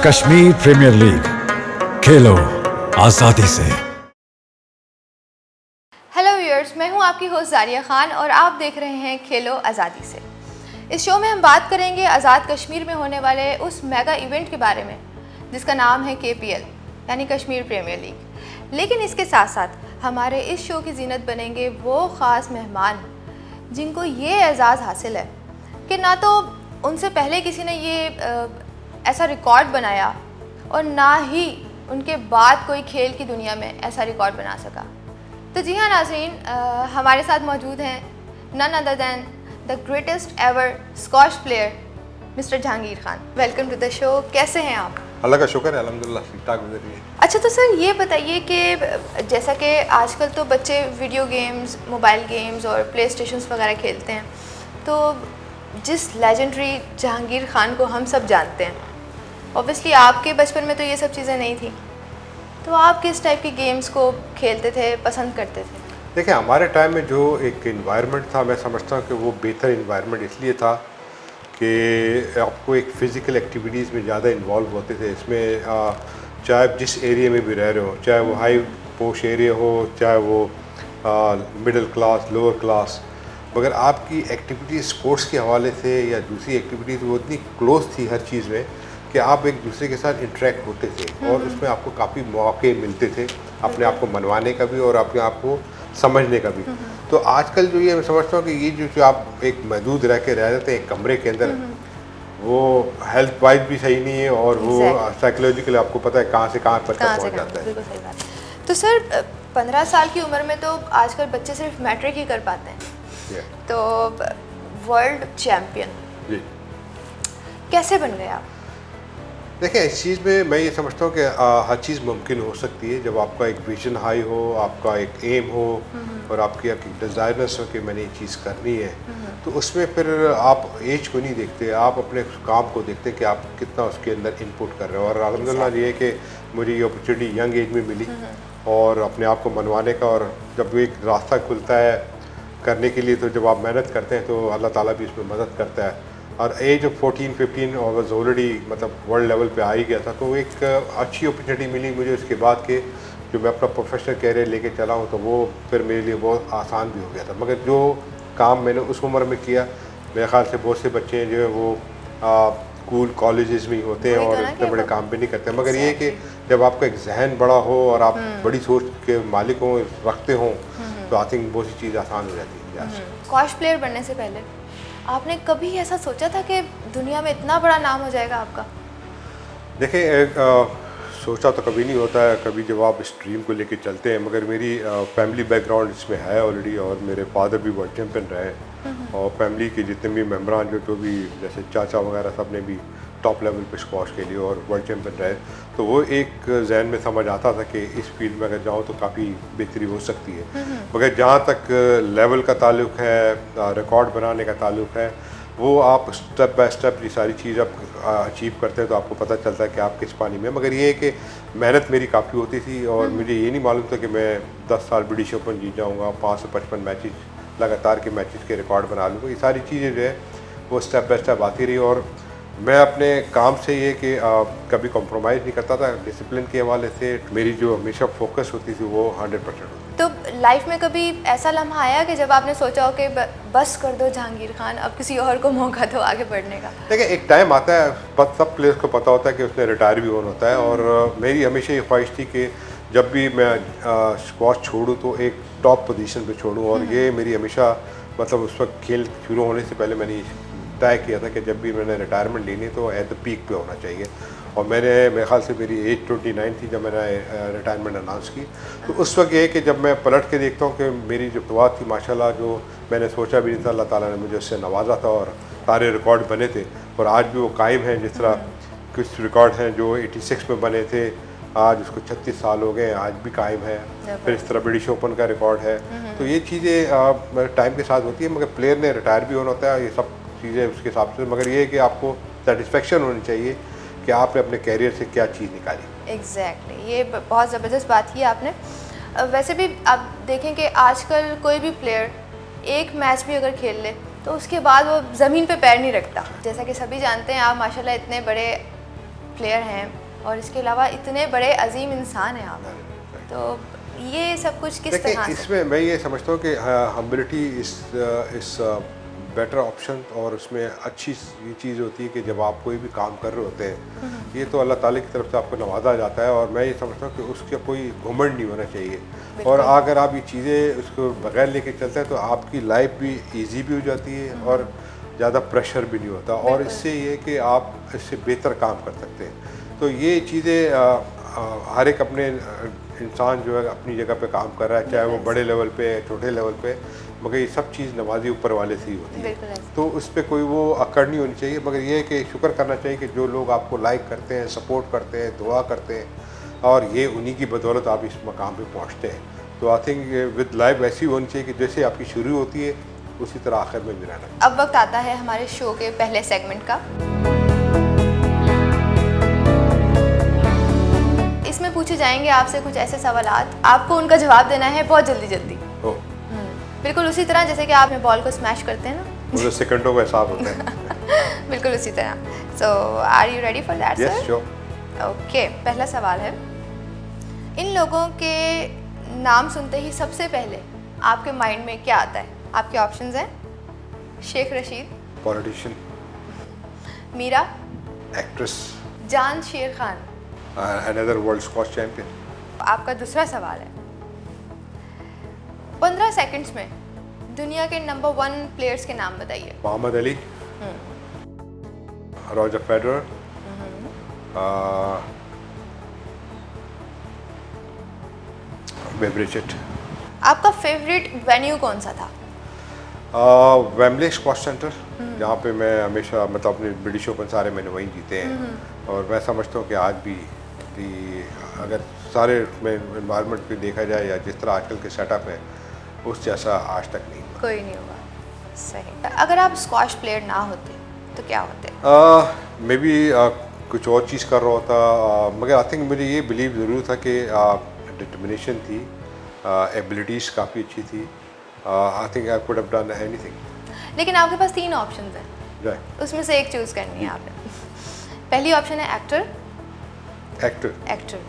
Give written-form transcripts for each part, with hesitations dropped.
Kashmir premiere league, खेलो आजादी से। Hello viewers, मैं हूं आपकी होस्ट जारिया खान और आप देख रहे हैं खेलो आज़ादी से। इस शो में हम बात करेंगे आज़ाद कश्मीर में होने वाले उस मेगा इवेंट के बारे में जिसका नाम है KPL यानी कश्मीर प्रीमियर लीग। लेकिन इसके साथ साथ हमारे इस शो की जीनत बनेंगे वो ख़ास मेहमान जिनको ये एजाज़ हासिल है कि ना तो उनसे पहले किसी ने ये ऐसा रिकॉर्ड बनाया और ना ही उनके बाद कोई खेल की दुनिया में ऐसा रिकॉर्ड बना सका। तो जी हाँ नाज़रीन, हमारे साथ मौजूद हैं none other than the greatest ever squash player mister Jahangir Khan. Welcome to the show. कैसे हैं आप? अल्लाह का शुक्र है, अल्हम्दुलिल्लाह ठीक ठाक गुजर रही है। अच्छा, तो सर ये बताइए कि जैसा कि आजकल तो बच्चे वीडियो गेम्स, मोबाइल गेम्स और प्ले स्टेशंस वगैरह खेलते हैं, तो जिस लेजेंडरी जहांगीर खान को हम सब जानते हैं, ऑब्वियसली आपके बचपन में तो ये सब चीज़ें नहीं थी, तो आप किस टाइप की गेम्स को खेलते थे, पसंद करते थे? देखिए, हमारे टाइम में जो एक इन्वायरमेंट था, मैं समझता हूँ कि वो बेहतर इन्वायरमेंट इसलिए था कि आपको एक फ़िज़िकल एक्टिविटीज़ में ज़्यादा इन्वॉल्व होते थे। इसमें चाहे आप जिस एरिया में भी रह रहे हो, चाहे वो हाई पोश एरिया हो, चाहे वो मिडिल क्लास, लोअर क्लास, मगर आपकी एक्टिविटी स्पोर्ट्स के हवाले से या दूसरी एक्टिविटीज़ वो इतनी क्लोज थी हर चीज़ में कि आप एक दूसरे के साथ इंटरेक्ट होते थे और उसमें आपको काफ़ी मौके मिलते थे अपने आप को मनवाने का भी और अपने आप को समझने का भी। तो आजकल जो ये मैं समझता हूँ कि ये जो आप एक महदूद रह के रह जाते हैं एक कमरे के अंदर, वो हेल्थ वाइज भी सही नहीं है और वो साइकोलॉजिकली आपको पता है कहाँ से कहाँ पर पहुँच जाता है। बिल्कुल सही बात। तो सर 15 साल की उम्र में तो आजकल बच्चे सिर्फ मैट्रिक ही कर पाते हैं, तो वर्ल्ड चैम्पियन कैसे बन गए आप? देखिए, इस चीज़ में मैं ये समझता हूँ कि हर चीज़ मुमकिन हो सकती है जब आपका एक विजन हाई हो, आपका एक एम हो और आपकी डिज़ायरनेस हो कि मैंने ये चीज़ करनी है। तो उसमें फिर आप एज को नहीं देखते, आप अपने काम को देखते कि आप कितना उसके अंदर इनपुट कर रहे हो। और अल्हम्दुलिल्लाह ये है कि मुझे ये अपॉर्चुनिटी यंग एज में मिली और अपने आप को मनवाने का, और जब एक रास्ता खुलता है करने के लिए तो जब आप मेहनत करते हैं तो अल्लाह ताला भी इसमें मदद करता है। और एज ऑफ 14-15 और वॉज ऑलरेडी मतलब वर्ल्ड लेवल पे आ ही गया था, तो एक अच्छी अपॉर्चुनिटी मिली मुझे उसके बाद के जो मैं अपना प्रोफेशनल कैरियर लेके चला हूँ, तो वो फिर मेरे लिए बहुत आसान भी हो गया था। मगर जो काम मैंने उस उम्र में किया, मेरे ख्याल से बहुत से बच्चे हैं जो है वो स्कूल कॉलेजेस में ही होते हैं और इतने बड़े काम भी नहीं करते। मगर ये कि जब आपका एक जहन बड़ा हो और आप बड़ी सोच के मालिक हों, रखते हों, तो आई थिंक बहुत सी चीज़ आसान हो जाती है। स्क्वॉश प्लेयर बनने से पहले आपने कभी ऐसा सोचा था कि दुनिया में इतना बड़ा नाम हो जाएगा आपका? देखिए, सोचा तो कभी नहीं होता है, कभी जब आप इस ड्रीम को लेके चलते हैं। मगर मेरी फैमिली बैकग्राउंड इसमें है ऑलरेडी, और मेरे फादर भी वर्ल्ड चैम्पियन रहे और फैमिली के जितने भी मेम्बरान जो भी जैसे चाचा वगैरह सब ने भी टॉप लेवल पे स्क्वॉश के लिए और वर्ल्ड चैम्पियन रहे। तो वो एक जहन में समझ आता था कि इस फील्ड में अगर जाऊँ तो काफ़ी बेहतरी हो सकती है। मगर जहाँ तक लेवल का ताल्लुक़ है, रिकॉर्ड बनाने का ताल्लुक़ है, वो आप स्टेप बाय स्टेप ये सारी चीज़ आप अचीव करते हैं तो आपको पता चलता है कि आप किस पानी में। मगर ये है कि मेहनत मेरी काफ़ी होती थी और मुझे ये नहीं मालूम था कि मैं 10 साल ब्रिटिश ओपन जीत जाऊँगा, 5 से 55 मैचेस लगातार के मैचेस के रिकॉर्ड बना लूँगा। ये सारी चीज़ें जो है वो स्टेप बाय स्टेप आती रही और मैं अपने काम से ये कि कभी कॉम्प्रोमाइज़ नहीं करता था। डिसिप्लिन के हवाले से मेरी जो हमेशा फोकस होती थी वो 100% होती। तो लाइफ में कभी ऐसा लम्हा आया कि जब आपने सोचा हो कि बस कर दो जहांगीर खान, अब किसी और को मौका दो आगे बढ़ने का? देखिए, एक टाइम आता है, सब प्लेयर्स को पता होता है कि उसने रिटायर भी होना होता है, और मेरी हमेशा ये ख्वाहिश थी कि जब भी मैं स्क्वॉश छोड़ूँ तो एक टॉप पोजीशन पे छोड़ूँ। और ये मेरी हमेशा मतलब उस वक्त खेल शुरू होने से पहले मैंने तय किया था कि जब भी मैंने रिटायरमेंट लेनी तो एट द पीक पे होना चाहिए। और मेरे ख्याल से मेरी एज 29 थी जब मैंने रिटायरमेंट अनाउंस की। तो उस वक्त ये कि जब मैं पलट के देखता हूँ कि मेरी जो दुआ थी माशाल्लाह, जो मैंने सोचा भी नहीं था, अल्लाह ताला ने मुझे उससे नवाजा था और सारे रिकॉर्ड बने थे और आज भी वो कायम हैं। जिस तरह कुछ रिकॉर्ड हैं जो 86 में बने थे, आज उसको 36 साल हो गए, आज भी कायम है। फिर इस तरह ब्रिटिश ओपन का रिकॉर्ड है। तो ये चीज़ें टाइम के साथ होती है, मगर प्लेयर ने रिटायर भी होना होता है, ये सब चीज़ें उसके हिसाब से। मगर ये है कि आपको सेटिस्फेक्शन होनी चाहिए कि आपने अपने कैरियर से क्या चीज़ निकाली। एग्जैक्टली, ये बहुत ज़बरदस्त बात की आपने। वैसे भी आप देखें कि आजकल कोई भी प्लेयर एक मैच भी अगर खेल ले तो उसके बाद वो ज़मीन पे पैर नहीं रखता। जैसा कि सभी जानते हैं आप माशाल्लाह इतने बड़े प्लेयर हैं और इसके अलावा इतने बड़े अजीम इंसान हैं आप, तो ये सब कुछ किस देखिए तरह से? इसमें मैं ये समझता हूँ कि हम्बिलिटी इस बेटर ऑप्शन, और उसमें अच्छी ये चीज़ होती है कि जब आप कोई भी काम कर रहे होते हैं, ये तो अल्लाह ताला की तरफ से आपको नवाजा जाता है, और मैं ये समझता हूँ कि उसका कोई घमंड नहीं होना चाहिए, और अगर आप ये चीज़ें उसको बगैर लेके चलते हैं तो आपकी लाइफ भी इजी भी हो जाती है और ज़्यादा प्रेशर भी नहीं होता, और इससे ये कि आप इससे बेहतर काम कर सकते हैं। तो ये चीज़ें हर एक अपने इंसान जो है अपनी जगह पे काम कर रहा है, चाहे वो बड़े लेवल पे छोटे लेवल पे, मगर ये सब चीज़ नवाजी ऊपर वाले से ही होती है, तो उस पर कोई वो अकड़ नहीं होनी चाहिए, मगर ये है कि शुक्र करना चाहिए कि जो लोग आपको लाइक करते हैं, सपोर्ट करते हैं, दुआ करते हैं, और ये उन्हीं की बदौलत आप इस मकाम पे पहुंचते हैं। तो आई थिंक विद लाइफ ऐसी होनी चाहिए कि जैसे आपकी शुरू होती है उसी तरह आखिर में भी रहना। अब वक्त आता है हमारे शो के पहले सेगमेंट का। इसमें पूछे जाएंगे आपसे कुछ ऐसे सवालात, आपको उनका जवाब देना है बहुत जल्दी जल्दी। बिल्कुल उसी तरह जैसे कि आप बॉल को स्मैश करते हैं ना, मुझे सेकंडों का हिसाब होता है। बिल्कुल उसी तरह। So are you ready for that yes sir? Sure. Okay, पहला सवाल है, इन लोगों के नाम सुनते ही सबसे पहले आपके माइंड में क्या आता है? आपके ऑप्शंस हैं शेख रशीद, पॉलिटिशियन, मीरा, एक्ट्रेस, जान शेर Khan. Another world squash champion. आपका दूसरा सवाल है, 15 सेकंड्स में दुनिया के नंबर 1 प्लेयर्स के नाम बताइए। मोहम्मद अली, रॉजर फेडरर, बेब्रिचेट। आपका फेवरेट वेन्यू कौन सा था? वेम्बले स्क्वॉश सेंटर, जहाँ पे मैं हमेशा मतलब अपने ब्रिटिश ओपन सारे मैंने वहीं जीते हैं, और मैं समझता हूँ कि आज भी अगर सारे में इन्वायरमेंट पे देखा जाए या जिस तरह आजकल के सेटअप है उस जैसा आज तक नहीं हुआ। कोई नहीं होगा। सही। अगर आप स्क्वॉश प्लेयर ना होते तो क्या होते? मे बी कुछ और चीज़ कर रहा होता, मगर आई थिंक मुझे ये बिलीव ज़रूर था कि डिटर्मिनेशन थी, एबिलिटीज़ काफ़ी अच्छी थी, I think I could have done anything. लेकिन आपके पास 3 ऑप्शंस हैं, राइट, उसमें से एक चूज़ करनी है आपने। पहली ऑप्शन है actor,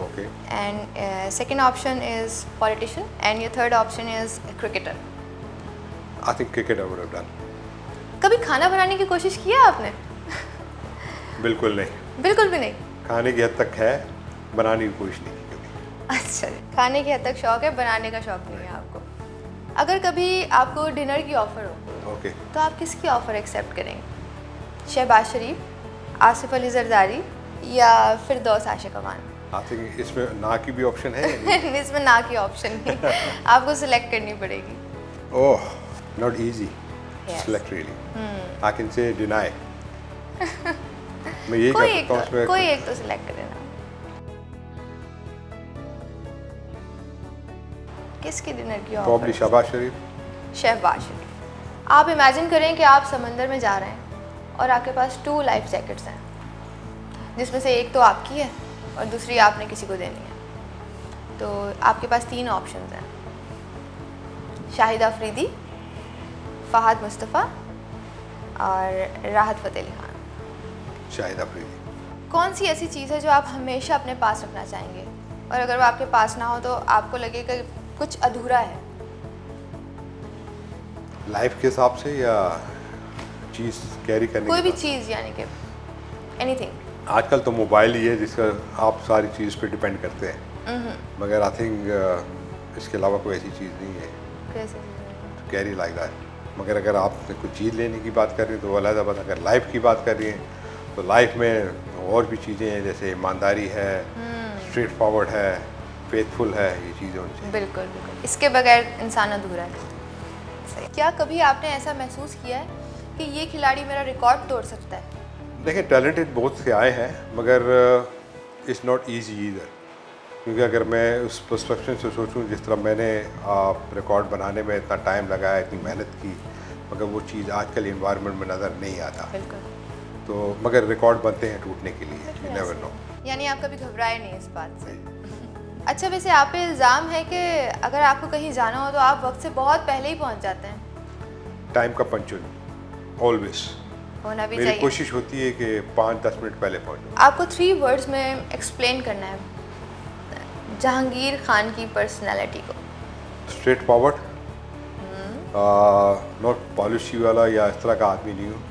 okay, and second option is politician, and your third option is cricketer. I think cricket I would have done. कभी खाना बनाने की कोशिश की है आपने? बिल्कुल नहीं, बिल्कुल भी नहीं। खाने की हद तक है, बनाने की कोशिश नहीं की कभी। अच्छा, खाने की हद तक शौक है, बनाने का शौक नहीं है आपको। अगर कभी आपको डिनर की ऑफर हो ओके, तो आप किसकी ऑफर एक्सेप्ट करेंगे? शहबाज शरीफ, आसिफ अली जरदारी या फिरदौस आशिक अमान? आई थिंक इसमें ना की भी ऑप्शन है या नहीं? इसमें ना की ऑप्शन नहीं, आपको सिलेक्ट करनी पड़ेगी। Oh, not easy Yes. select really. I can say deny. मैं यही कोई कर एक सकता हूँ उसमें। कोई एक तो सिलेक्ट कर लेना। किसकी डिनर की ऑफर? Probably शहबाज शरीफ। शहबाज शरीफ। आप इमेजिन करें कि आप समंदर में जा रहे हैं और आपके पास 2 लाइफ जैकेट्स हैं, जिसमें से एक तो आपकी है और दूसरी आपने किसी को देनी है। तो आपके पास 3 ऑप्शंस हैं, शाहिद अफरीदी, फहद मुस्तफ़ा और राहत फ़तेह अली खान। शाहिद अफरीदी। कौन सी ऐसी चीज़ है जो आप हमेशा अपने पास रखना चाहेंगे, और अगर वो आपके पास ना हो तो आपको लगेगा कि कुछ अधूरा है? लाइफ के हिसाब से या चीज़ कैरी करने कोई के भी बाद? चीज़, यानी कि एनीथिंग। आजकल तो मोबाइल ही है जिसका आप सारी चीज़ पे डिपेंड करते हैं, मगर आई थिंक इसके अलावा कोई ऐसी चीज़ नहीं है कैसे? Carry like that. मगर अगर आप कुछ चीज़ लेने की बात कर रही हैं तो अलग बात, अगर लाइफ की बात कर रही हैं तो लाइफ में और भी चीज़ें हैं, जैसे ईमानदारी है, स्ट्रेट फॉरवर्ड है, फेथफुल है, ये चीज़ें होनी चाहिए। बिल्कुल बिल्कुल, इसके बगैर इंसान अधूरा है। सही। क्या कभी आपने ऐसा महसूस किया है कि ये खिलाड़ी मेरा रिकॉर्ड तोड़ सकता है? देखिए टैलेंटेड बहुत से आए हैं, मगर इट्स नॉट ईजी ईदर, क्योंकि अगर मैं उस पर्सपेक्शन से सोचूं जिस तरह मैंने रिकॉर्ड बनाने में इतना टाइम लगाया, इतनी मेहनत की, मगर वो चीज़ आजकल इन्वायरमेंट में नज़र नहीं आता। बिल्कुल। तो मगर रिकॉर्ड बनते हैं टूटने के लिए, यू नेवर नो। यानी आप कभी घबराए नहीं इस बात से? अच्छा, वैसे आप पे इल्ज़ाम है कि अगर आपको कहीं जाना हो तो आप वक्त से बहुत पहले ही पहुंच जाते हैं। टाइम का पंचुअल ऑलवेज। होना भी मेरी चाहिए। कोशिश होती है कि 5-10 मिनट पहले पहुंचूं। आपको 3 वर्ड्स में एक्सप्लेन करना है जहांगीर खान की पर्सनालिटी को। स्ट्रेट फॉरवर्ड, नॉट पॉलिसी वाला या इस तरह का आदमी नहीं हूँ,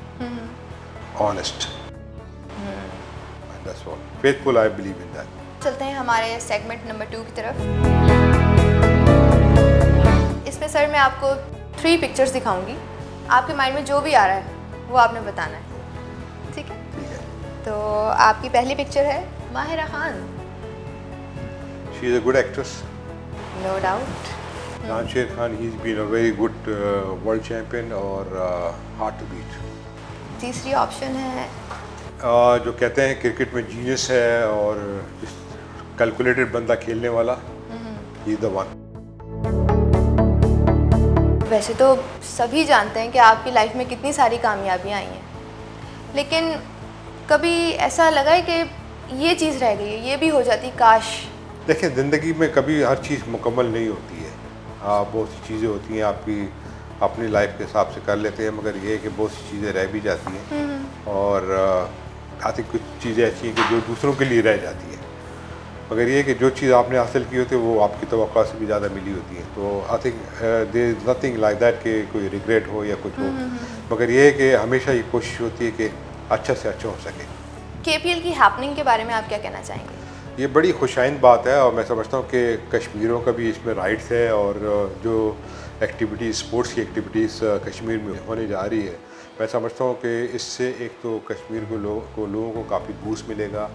honest, that's all, faithful, I believe in that. चलते हैं हमारे सेगमेंट नंबर 2 की तरफ। इसमें सर मैं आपको 3 पिक्चर्स दिखाऊंगी, आपके माइंड में जो भी आ रहा है वो आपने बताना है, ठीक है? ठीक है। तो आपकी पहली पिक्चर है Mahira Khan. She is a good actress. No doubt. Jamshed Khan, he is been a very good world champion और हार्ड टू बीट। तीसरी ऑप्शन है जो कहते हैं क्रिकेट में जीनियस है और कैलकुलेटेड बंदा खेलने वाला, ही इज़ द वन। वैसे तो सभी जानते हैं कि आपकी लाइफ में कितनी सारी कामयाबियाँ आई हैं, लेकिन कभी ऐसा लगा है कि ये चीज़ रह गई है, ये भी हो जाती काश? देखिए, ज़िंदगी में कभी हर चीज़ मुकम्मल नहीं होती है। बहुत सी चीज़ें होती हैं आपकी अपनी लाइफ के हिसाब से कर लेते हैं, मगर ये है कि बहुत सी चीज़ें रह भी जाती हैं और आई थिंक कुछ चीज़ें ऐसी हैं कि जो दूसरों के लिए रह जाती है, मगर ये है कि जो चीज़ आपने हासिल की होती है वो आपकी तवक्को से भी ज़्यादा मिली होती है। तो I think there is nothing like that कि कोई रिग्रेट हो या कुछ हो, मगर ये है कि हमेशा ये कोशिश होती है कि अच्छा से अच्छा हो सके। केपीएल की हैपनिंग के बारे में आप क्या कहना चाहेंगे? ये बड़ी खुशाइंद बात है और मैं समझता हूँ कि कश्मीरियों का भी इसमें राइट्स है और जो एक्टिविटीज़, स्पोर्ट्स की एक्टिविटीज़ कश्मीर में होने जा रही है, मैं समझता हूँ कि इससे एक तो कश्मीर को लोगों को काफ़ी बूस्ट मिलेगा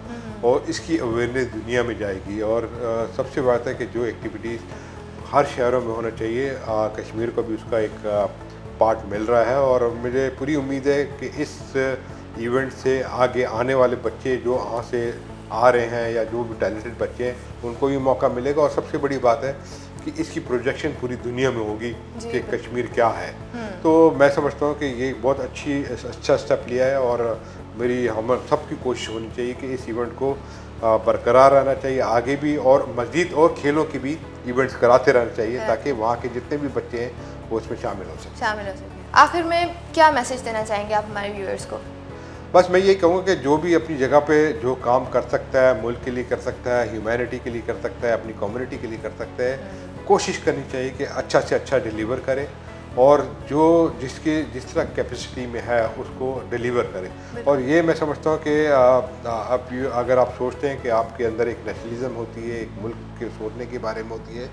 और इसकी अवेयरनेस दुनिया में जाएगी। और सबसे बात है कि जो एक्टिविटीज़ हर शहरों में होना चाहिए, कश्मीर को भी उसका एक पार्ट मिल रहा है और मुझे पूरी उम्मीद है कि इस इवेंट से आगे आने वाले बच्चे जो यहाँ से आ रहे हैं या जो भी टैलेंटेड बच्चे हैं उनको भी मौका मिलेगा। और सबसे बड़ी बात है कि इसकी प्रोजेक्शन पूरी दुनिया में होगी कि कश्मीर क्या है। तो मैं समझता हूँ कि ये बहुत अच्छा स्टेप लिया है और हम सबकी कोशिश होनी चाहिए कि इस इवेंट को बरकरार रहना चाहिए आगे भी, और मज़ीद और खेलों की भी इवेंट्स कराते रहना चाहिए ताकि वहाँ के जितने भी बच्चे हैं वो उसमें शामिल हो सकें। आखिर में क्या मैसेज देना चाहेंगे आप हमारे व्यूअर्स को? बस मैं ये कहूँगा कि जो भी अपनी जगह पे जो काम कर सकता है, मुल्क के लिए कर सकता है, ह्यूमैनिटी के लिए कर सकता है, अपनी कम्युनिटी के लिए कर सकता है, कोशिश करनी चाहिए कि अच्छा से अच्छा डिलीवर करे और जो जिस तरह कैपेसिटी में है उसको डिलीवर करे। और ये मैं समझता हूँ कि अगर आप सोचते हैं कि आपके अंदर एक नेशनलिज्म होती है, एक मुल्क के सोचने के बारे में होती है,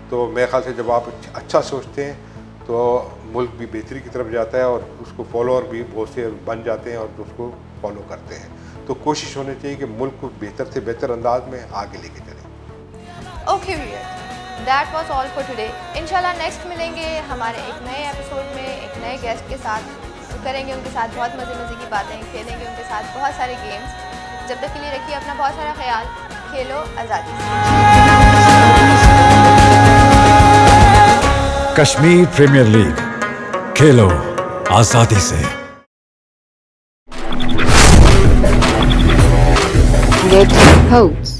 तो मेरे ख्याल से जब आप अच्छा सोचते हैं तो मुल्क भी बेहतरी की तरफ जाता है और उसको फॉलोअर भी बहुत से बन जाते हैं और उसको फॉलो करते हैं। तो कोशिश होनी चाहिए कि मुल्क को बेहतर से बेहतर अंदाज में आगे लेके चलें। Okay viewers, that was all for today. इंशाल्लाह नेक्स्ट मिलेंगे हमारे एक नए एपिसोड में एक नए गेस्ट के साथ, करेंगे उनके साथ बहुत मज़े की बातें, खेलेंगे उनके साथ बहुत सारे गेम्स। जब तक के लिए रखिए अपना बहुत सारा ख्याल। खेलो आज़ादी से। कश्मीर प्रीमियर लीग, खेलो आजादी से। Red Coats.